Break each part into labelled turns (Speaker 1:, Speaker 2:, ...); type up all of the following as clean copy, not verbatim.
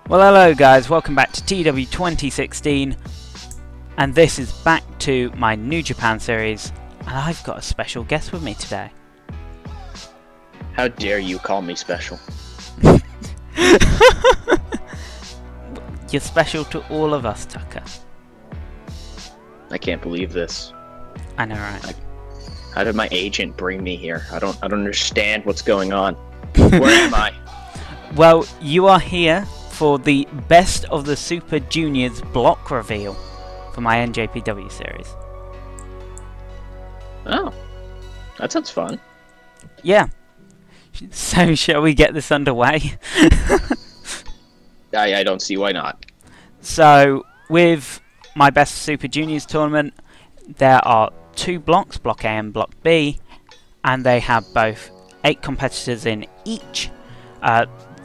Speaker 1: Well, hello guys, welcome back to TEW 2016, and this is back to my New Japan series, and I've got a special guest with me today.
Speaker 2: How dare you call me special?
Speaker 1: You're special to all of us, Tucker.
Speaker 2: I can't believe this.
Speaker 1: I know, right?
Speaker 2: How did my agent bring me here? I don't understand what's going on. Where am I?
Speaker 1: Well, you are here for the Best of the Super Juniors block reveal for my NJPW series.
Speaker 2: Oh, that sounds fun.
Speaker 1: Yeah. So, shall we get this underway?
Speaker 2: I don't see why not.
Speaker 1: So, with my Best of Super Juniors tournament, there are two blocks, Block A and Block B, and they have both 8 competitors in each.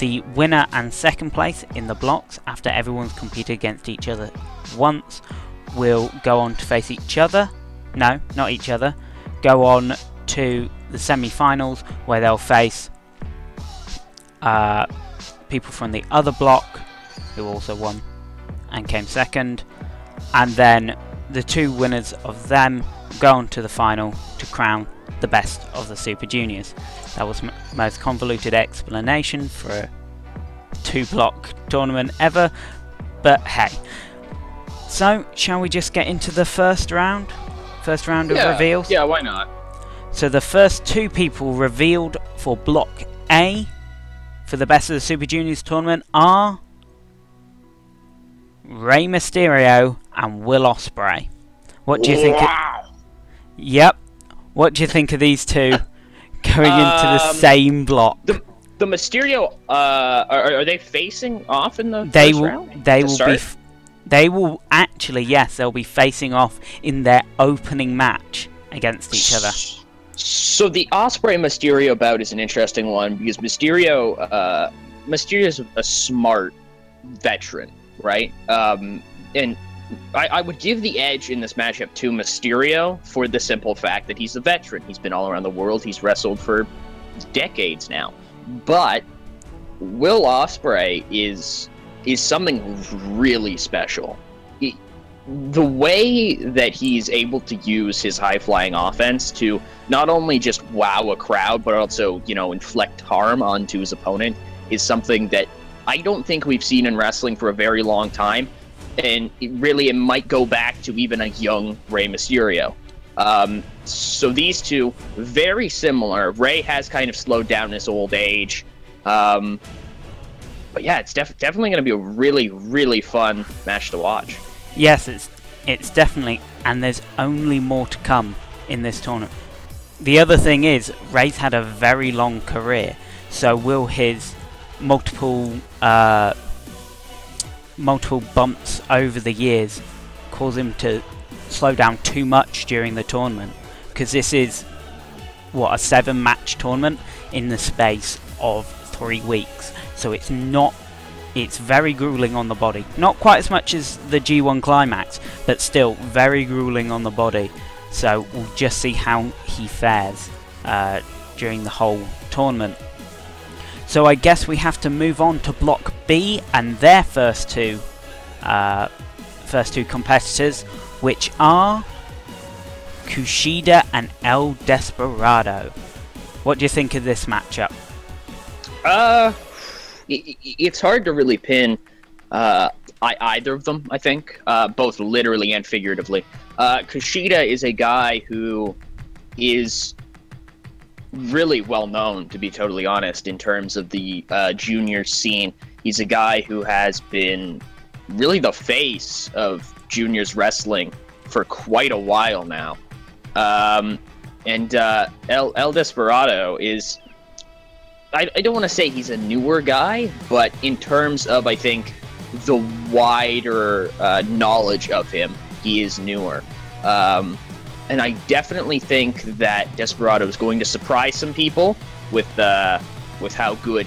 Speaker 1: The winner and second place in the blocks, after everyone's competed against each other once, will go on to face each other. No, not each other. Go on to the semi-finals, where they'll face people from the other block who also won and came second, and then the two winners of them go on to the final to crown the Best of the Super Juniors. That was most convoluted explanation for a 2-block tournament ever, but hey. So, shall we just get into the first round? First round of reveals?
Speaker 2: Yeah, why not?
Speaker 1: So the first two people revealed for Block A for the Best of the Super Juniors tournament are Rey Mysterio and Will Ospreay. What do you think? Yep. What do you think of these two going into the same block?
Speaker 2: The Mysterio, are they facing off in the first round?
Speaker 1: They will actually, yes, they'll be facing off in their opening match against each other.
Speaker 2: So the Ospreay Mysterio bout is an interesting one because Mysterio's a smart veteran, right? And I would give the edge in this matchup to Mysterio for the simple fact that he's a veteran. He's been all around the world. He's wrestled for decades now. But Will Ospreay is something really special. The way that he's able to use his high-flying offense to not only just wow a crowd, but also, inflict harm onto his opponent is something that I don't think we've seen in wrestling for a very long time. And it might go back to even a young Rey Mysterio. So these two, very similar. Rey has kind of slowed down his old age. But yeah, it's definitely going to be a really, really fun match to watch.
Speaker 1: Yes, it's definitely, and there's only more to come in this tournament. The other thing is, Rey's had a very long career, so will his multiple bumps over the years cause him to slow down too much during the tournament? Because this is, what, a 7-match tournament in the space of 3 weeks, so it's very grueling on the body. Not quite as much as the G1 Climax, but still very grueling on the body. So we'll just see how he fares during the whole tournament. So I guess we have to move on to Block B and their first two competitors, which are Kushida and El Desperado. What do you think of this matchup?
Speaker 2: It's hard to really pin either of them, I think, both literally and figuratively. Kushida is a guy who is really well known, to be totally honest, in terms of the junior scene. He's a guy who has been really the face of juniors wrestling for quite a while now. And El Desperado is, I don't want to say he's a newer guy, but in terms of, I think, the wider knowledge of him, he is newer. And I definitely think that Desperado is going to surprise some people with how good,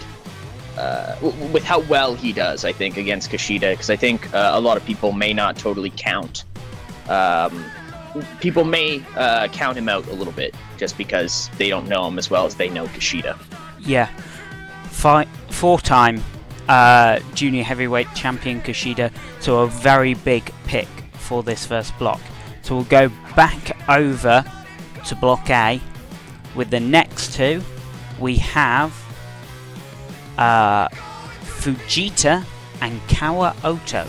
Speaker 2: with how well he does, I think, against Kushida, because I think a lot of people may not totally count. People may count him out a little bit just because they don't know him as well as they know Kushida.
Speaker 1: Yeah, 4-time Junior Heavyweight Champion Kushida, so a very big pick for this first block. So we'll go back over to Block A. With the next two, we have Fujita and Kawaoto.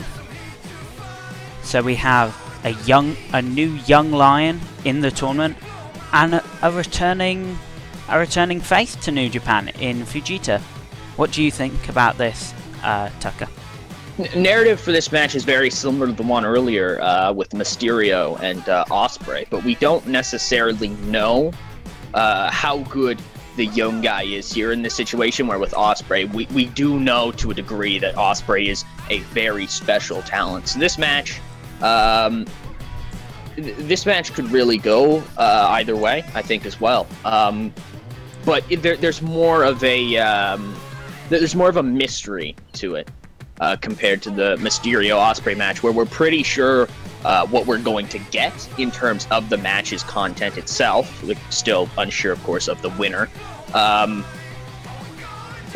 Speaker 1: So we have a new young lion in the tournament, and a returning face to New Japan in Fujita. What do you think about this, Tucker?
Speaker 2: Narrative for this match is very similar to the one earlier with Mysterio and Ospreay, but we don't necessarily know how good the young guy is here in this situation, where with Ospreay, we do know to a degree that Ospreay is a very special talent. So this match could really go either way, I think, as well. But there's more of a mystery to it compared to the Mysterio Ospreay match, where we're pretty sure what we're going to get in terms of the match's content itself. We're still unsure, of course, of the winner. But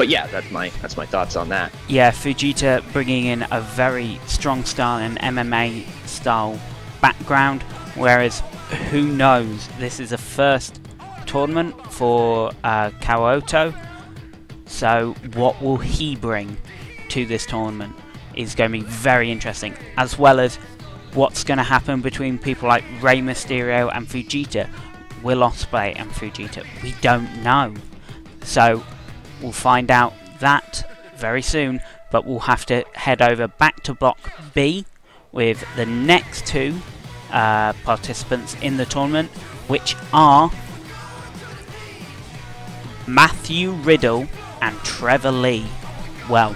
Speaker 2: yeah, that's my thoughts on that.
Speaker 1: Yeah, Fujita bringing in a very strong style and MMA style background, whereas who knows, this is a first tournament for Kawaoto, so what will he bring to this tournament is going to be very interesting, as well as what's going to happen between people like Rey Mysterio and Fujita, Will Ospreay and Fujita. We don't know, so we'll find out that very soon, but we'll have to head over back to Block B with the next two participants in the tournament, which are Matthew Riddle and Trevor Lee. Well,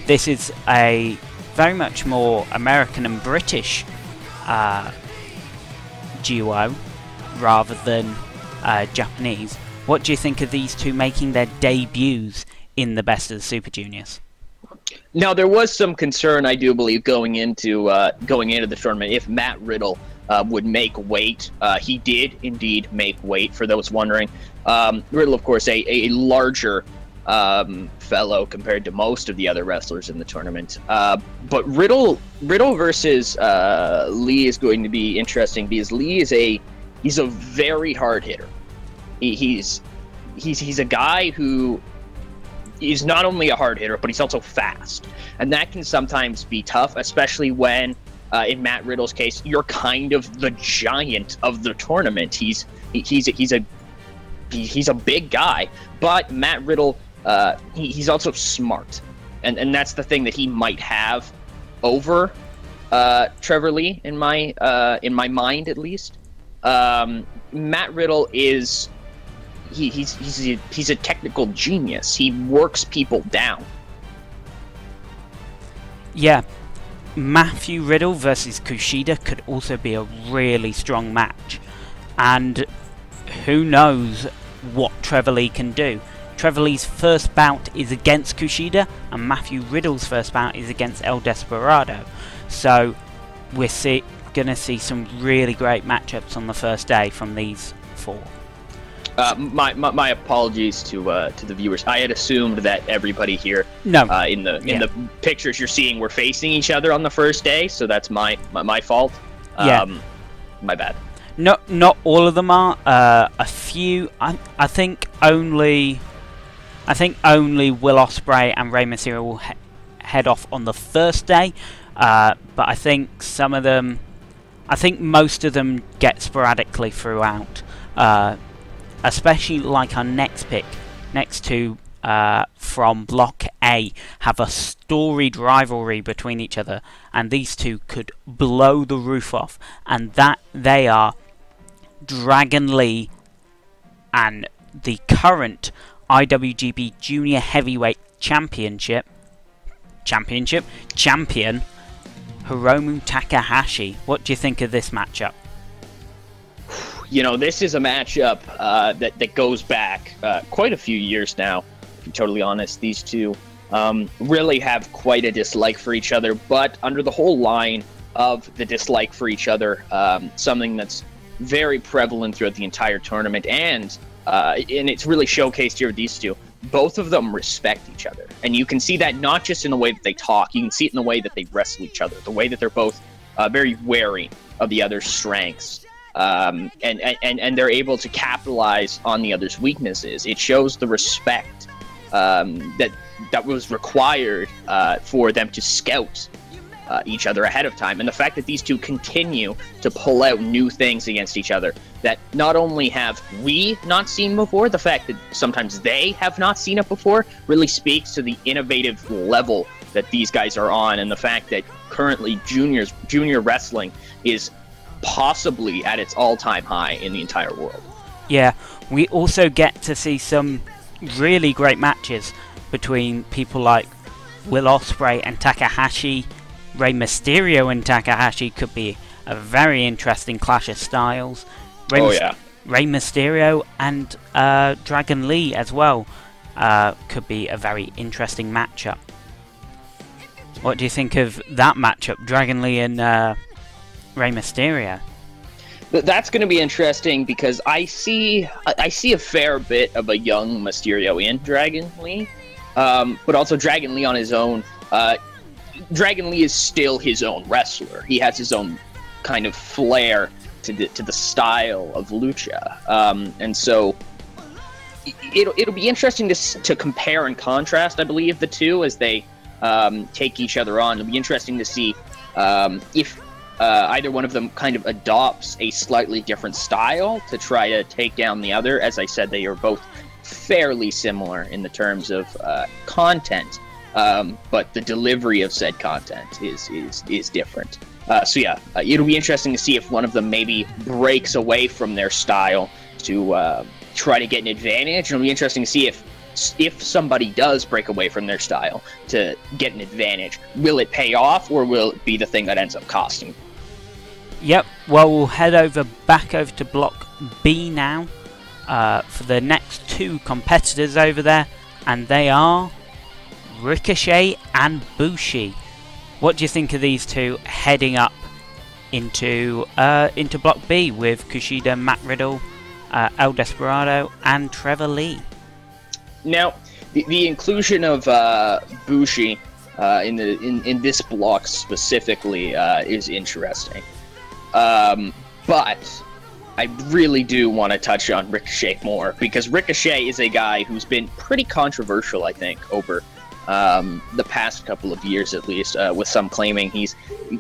Speaker 1: this is a very much more American and British duo rather than Japanese. What do you think of these two making their debuts in the Best of the Super Juniors?
Speaker 2: Now, there was some concern, I do believe, going into the tournament if Matt Riddle would make weight. He did indeed make weight, for those wondering. Riddle, of course, a larger fellow compared to most of the other wrestlers in the tournament. But Riddle versus Lee is going to be interesting, because Lee is he's a very hard hitter. He's a guy who is not only a hard hitter, but he's also fast, and that can sometimes be tough, especially when in Matt Riddle's case, you're kind of the giant of the tournament. He's a big guy, but Matt Riddle, he's also smart, and that's the thing that he might have over Trevor Lee in my mind, at least. Matt Riddle is he's a technical genius. He works people down. Yeah.
Speaker 1: Matthew Riddle versus Kushida could also be a really strong match, and who knows what Trevor Lee can do. Trevor Lee's first bout is against Kushida, and Matthew Riddle's first bout is against El Desperado, so we're gonna see some really great matchups on the first day from these four.
Speaker 2: My apologies to the viewers. I had assumed that everybody here in the pictures you're seeing were facing each other on the first day, so that's my fault. My bad.
Speaker 1: Not all of them are. A few. I think only Will Ospreay and Rey Mysterio will head off on the first day. But I think some of them. I think most of them get sporadically throughout. Especially like our next pick, next two from Block A, have a storied rivalry between each other, and these two could blow the roof off, and that they are Dragon Lee and the current IWGP Junior Heavyweight Champion Hiromi Takahashi. What do you think of this matchup?
Speaker 2: You know, this is a matchup that goes back quite a few years now, to be totally honest. These two really have quite a dislike for each other, but under the whole line of the dislike for each other, something that's very prevalent throughout the entire tournament, and it's really showcased here with these two. Both of them respect each other. And you can see that not just in the way that they talk, you can see it in the way that they wrestle each other, the way that they're both very wary of the other's strengths. And they're able to capitalize on the other's weaknesses. It shows the respect that was required for them to scout each other ahead of time. And the fact that these two continue to pull out new things against each other that not only have we not seen before, the fact that sometimes they have not seen it before really speaks to the innovative level that these guys are on, and the fact that currently junior wrestling is possibly at its all-time high in the entire world.
Speaker 1: Yeah, we also get to see some really great matches between people like Will Ospreay and Takahashi. Rey Mysterio and Takahashi could be a very interesting clash of styles. Rey Mysterio and Dragon Lee as well could be a very interesting matchup. What do you think of that matchup, Dragon Lee and Rey Mysterio?
Speaker 2: That's going to be interesting because I see a fair bit of a young Mysterio in Dragon Lee, but also Dragon Lee on his own. Dragon Lee is still his own wrestler. He has his own kind of flair to the style of lucha, and so it'll be interesting to compare and contrast. I believe the two as they take each other on. It'll be interesting to see if either one of them kind of adopts a slightly different style to try to take down the other. As I said, they are both fairly similar in the terms of content, but the delivery of said content is different. So yeah, it'll be interesting to see if one of them maybe breaks away from their style to try to get an advantage. It'll be interesting to see if somebody does break away from their style to get an advantage. Will it pay off, or will it be the thing that ends up costing?
Speaker 1: Yep, well, we'll head back over to Block B now for the next two competitors over there, and they are Ricochet and Bushi. What do you think of these two heading up into Block B with Kushida, Matt Riddle, El Desperado, and Trevor Lee? Now,
Speaker 2: the inclusion of Bushi in this block specifically is interesting, but I really do want to touch on Ricochet more, because Ricochet is a guy who's been pretty controversial, I think, over the past couple of years at least, with some claiming he's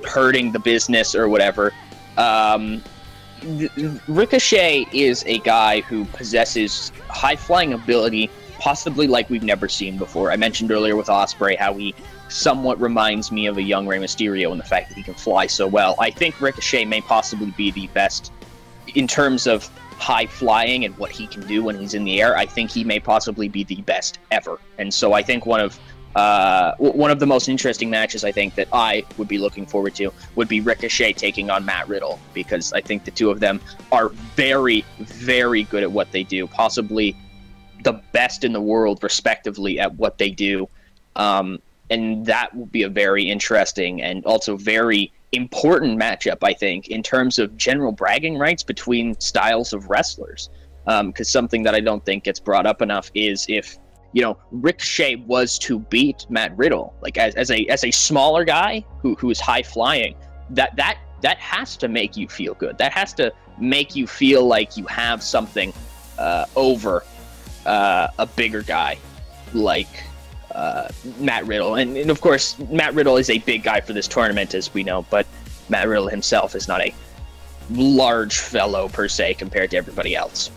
Speaker 2: hurting the business or whatever. Ricochet is a guy who possesses high-flying ability, possibly like we've never seen before. I mentioned earlier with Ospreay how he somewhat reminds me of a young Rey Mysterio in the fact that he can fly so well. I think Ricochet may possibly be the best in terms of high flying and what he can do when he's in the air. I think he may possibly be the best ever. And so I think one of the most interesting matches I think that I would be looking forward to would be Ricochet taking on Matt Riddle, because I think the two of them are very, very good at what they do, possibly the best in the world respectively at what they do, and that will be a very interesting and also very important matchup, I think, in terms of general bragging rights between styles of wrestlers, because something that I don't think gets brought up enough is if Ricochet was to beat Matt Riddle, like as a smaller guy who is high flying, that has to make you feel good. That has to make you feel like you have something over a bigger guy like Matt Riddle. And of course, Matt Riddle is a big guy for this tournament, as we know, but Matt Riddle himself is not a large fellow per se compared to everybody else.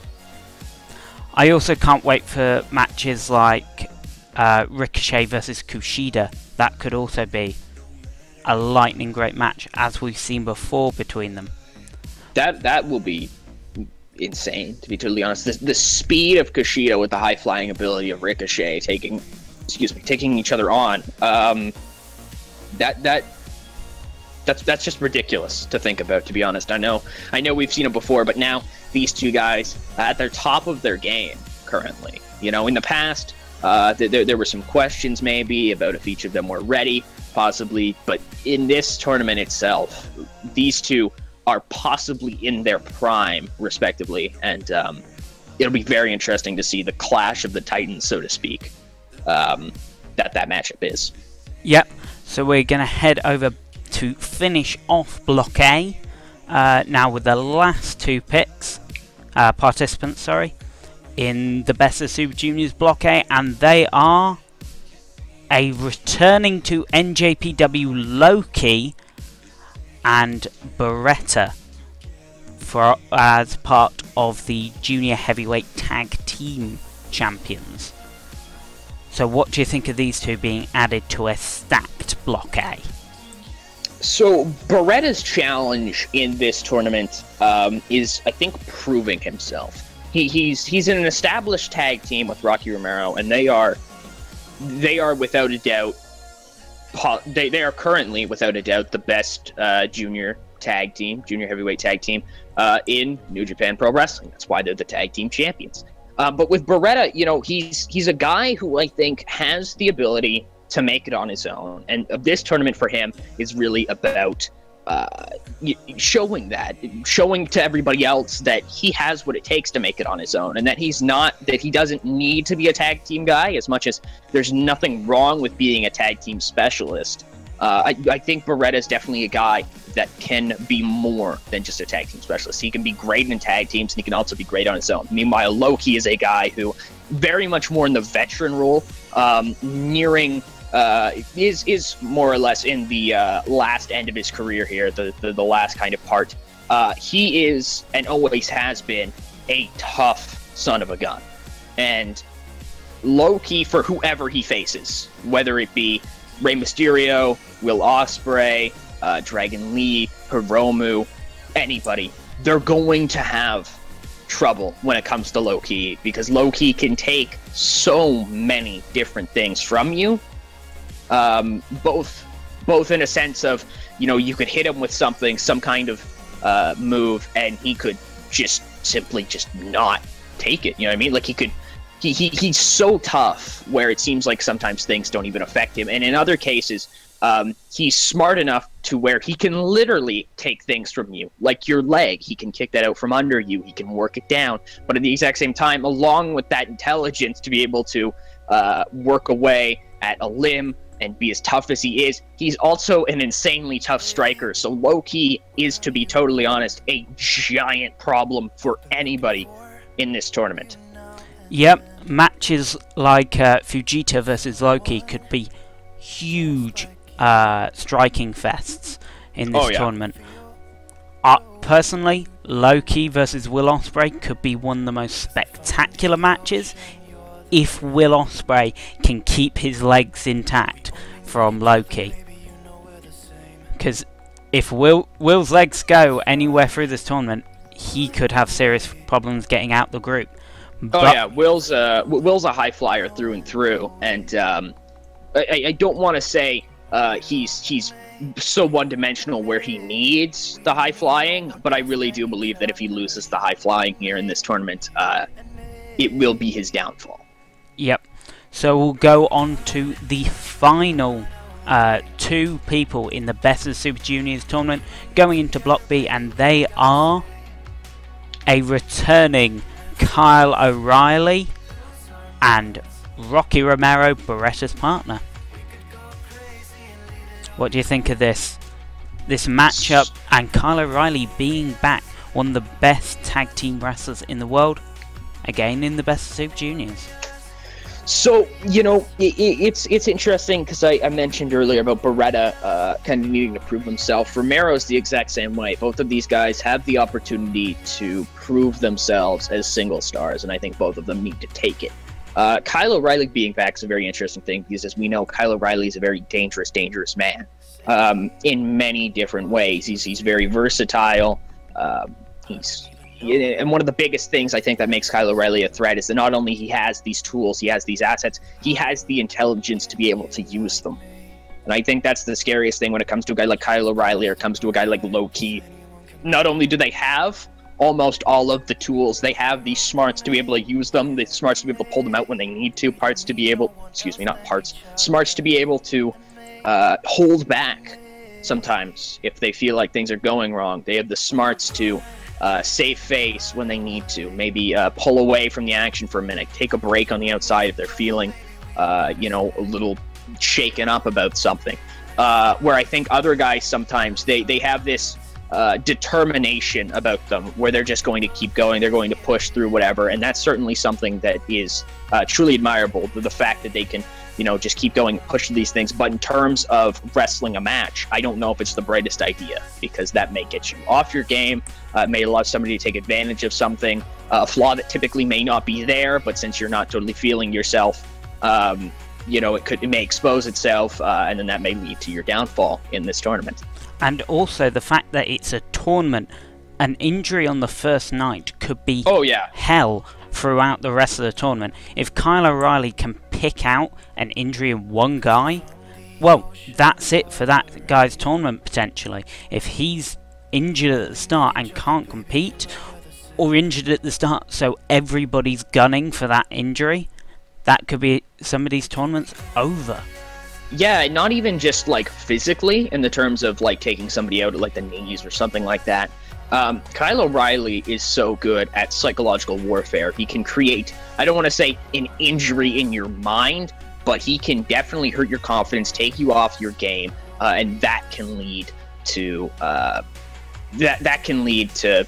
Speaker 1: I also can't wait for matches like Ricochet versus Kushida. That could also be a lightning great match, as we've seen before between them.
Speaker 2: That will be insane, to be totally honest. The speed of Kushida with the high flying ability of Ricochet taking each other on, that's just ridiculous to think about, to be honest. I know we've seen it before, but now these two guys at their top of their game currently. In the past, there were some questions maybe about if each of them were ready, possibly, but in this tournament itself, these two are possibly in their prime, respectively, and it'll be very interesting to see the clash of the titans, so to speak. that matchup is.
Speaker 1: Yep. So we're going to head over to finish off Block A now with the last two participants, in the Best of Super Juniors Block A, and they are a returning to NJPW Loki and Beretta as part of the Junior Heavyweight Tag Team Champions. So what do you think of these two being added to a stacked Block A?
Speaker 2: So Beretta's challenge in this tournament is, I think, proving himself. He's in an established tag team with Rocky Romero, and they are without a doubt, they are currently without a doubt the best junior heavyweight tag team in New Japan Pro Wrestling. That's why they're the tag team champions. But with Beretta, he's a guy who I think has the ability to make it on his own, and this tournament for him is really about showing to everybody else that he has what it takes to make it on his own, and that he doesn't need to be a tag team guy as much as there's nothing wrong with being a tag team specialist. I think Beretta is definitely a guy that can be more than just a tag team specialist. He can be great in tag teams, and he can also be great on his own. Meanwhile, Loki is a guy who very much more in the veteran role, nearing is more or less in the last end of his career here, the last kind of part. He is, and always has been, a tough son of a gun. And Loki, for whoever he faces, whether it be Rey Mysterio, Will Ospreay, Dragon Lee, Hiromu, anybody, they're going to have trouble when it comes to Loki, because Loki can take so many different things from you. Both in a sense of, you could hit him with some kind of move, and he could simply not take it. You know what I mean? Like he's so tough where it seems like sometimes things don't even affect him, and in other cases, he's smart enough to where he can literally take things from you, like your leg. He can kick that out from under you. He can work it down, but at the exact same time, along with that intelligence to be able to work away at a limb and be as tough as he is, he's also an insanely tough striker. So Loki is, to be totally honest, a giant problem for anybody in this tournament.
Speaker 1: Yep, matches like Fujita versus Loki could be huge striking fests in this tournament. Personally, Loki versus Will Ospreay could be one of the most spectacular matches if Will Ospreay can keep his legs intact from Loki. Because if Will's legs go anywhere through this tournament, he could have serious problems getting out the group. But
Speaker 2: Will's a high flyer through and through, and I don't want to say he's so one-dimensional where he needs the high flying, but I really do believe that if he loses the high flying here in this tournament, it will be his downfall.
Speaker 1: Yep. So we'll go on to the final two people in the Best of Super Juniors tournament going into Block B, and they are a returning Kyle O'Reilly and Rocky Romero, Beretta's partner. What do you think of this matchup, and Kyle O'Reilly being back, one of the best tag team wrestlers in the world, again in the Best of Super Juniors?
Speaker 2: So, it's interesting because I mentioned earlier about Beretta kind of needing to prove himself. Romero's the exact same way. Both of these guys have the opportunity to prove themselves as single stars, and I think both of them need to take it. Kyle O'Reilly being back is a very interesting thing because, as we know, Kyle O'Reilly is a very dangerous man in many different ways. He's very versatile. And one of the biggest things I think that makes Kyle O'Reilly a threat is that not only he has these tools, he has these assets, he has the intelligence to be able to use them. And I think that's the scariest thing when it comes to a guy like Kyle O'Reilly or comes to a guy like Loki. Not only do they have almost all of the tools, they have the smarts to be able to use them, the smarts to be able to pull them out when they need to, smarts to be able to hold back sometimes if they feel like things are going wrong. They have the smarts to save face when they need to, maybe pull away from the action for a minute, take a break on the outside if they're feeling a little shaken up about something. Where I think other guys sometimes they have this determination about them, where they're just going to keep going, they're going to push through whatever, and that's certainly something that is truly admirable. The fact that they can, you know, just keep going, push through these things. But in terms of wrestling a match, I don't know if it's the brightest idea, because that may get you off your game. It may allow somebody to take advantage of something, a flaw that typically may not be there, but since you're not totally feeling yourself, you know, it may expose itself, and then that may lead to your downfall in this tournament.
Speaker 1: And also the fact that it's a tournament, an injury on the first night could be hell throughout the rest of the tournament. If Kyle O'Reilly can pick out an injury in one guy, well, that's it for that guy's tournament potentially. If he's injured at the start and can't compete, or injured at the start so everybody's gunning for that injury, that could be somebody's tournament's over.
Speaker 2: Yeah, not even just like physically in the terms of like taking somebody out at like the knees or something like that. Kyle O'Reilly is so good at psychological warfare. He can create, I don't want to say an injury in your mind, but he can definitely hurt your confidence, take you off your game, and that can lead to that can lead to,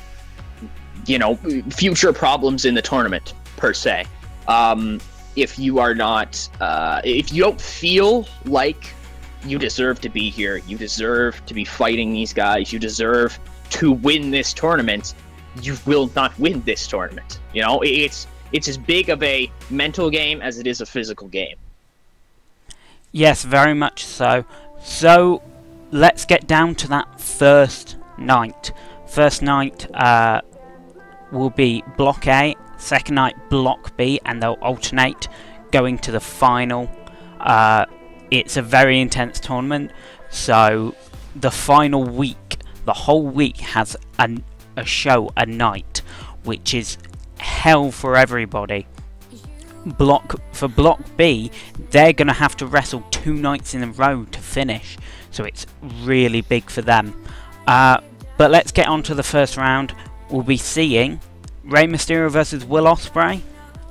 Speaker 2: you know, future problems in the tournament per se. If you are not, if you don't feel like you deserve to be here, you deserve to be fighting these guys, you deserve to win this tournament, you will not win this tournament. You know, it's as big of a mental game as it is a physical game.
Speaker 1: Yes, very much so. So let's get down to that first night. First night will be Block A, second night Block B, and they'll alternate going to the final. It's a very intense tournament, so the final week, the whole week has a show, a night, which is hell for everybody. For Block B, they're going to have to wrestle 2 nights in a row to finish, so it's really big for them. But let's get on to the first round. We'll be seeing Rey Mysterio versus Will Ospreay,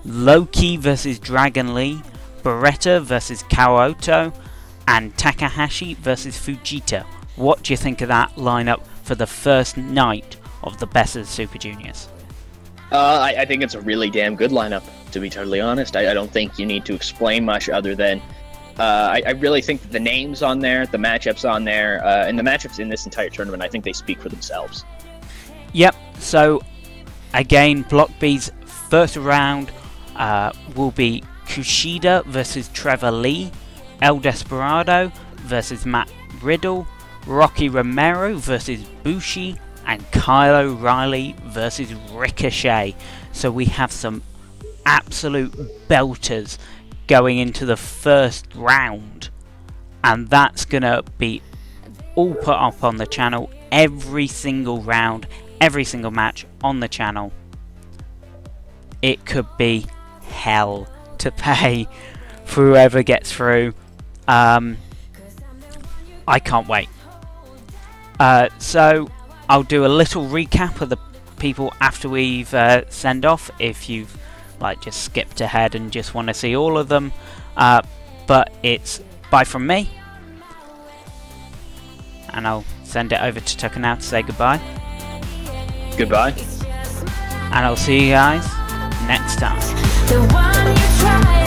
Speaker 1: Loki versus Dragon Lee, Beretta versus Kawato, and Takahashi versus Fujita. What do you think of that lineup for the first night of the Best of the Super Juniors?
Speaker 2: I think it's a really damn good lineup, to be totally honest. I don't think you need to explain much other than I really think that the names on there, the matchups on there, and the matchups in this entire tournament, I think they speak for themselves.
Speaker 1: Yep, so again, Block B's first round will be Kushida versus Trevor Lee, El Desperado versus Matt Riddle, Rocky Romero versus Bushi, and Kyle O'Reilly versus Ricochet. So we have some absolute belters going into the first round, and that's gonna be all put up on the channel, every single round, every single match on the channel. It could be hell to pay for whoever gets through. I can't wait. So I'll do a little recap of the people after we've send off, if you've like just skipped ahead and just want to see all of them. But it's bye from me, and I'll send it over to Tucker now to say goodbye.
Speaker 2: Goodbye.
Speaker 1: And I'll see you guys next time.
Speaker 3: The one you try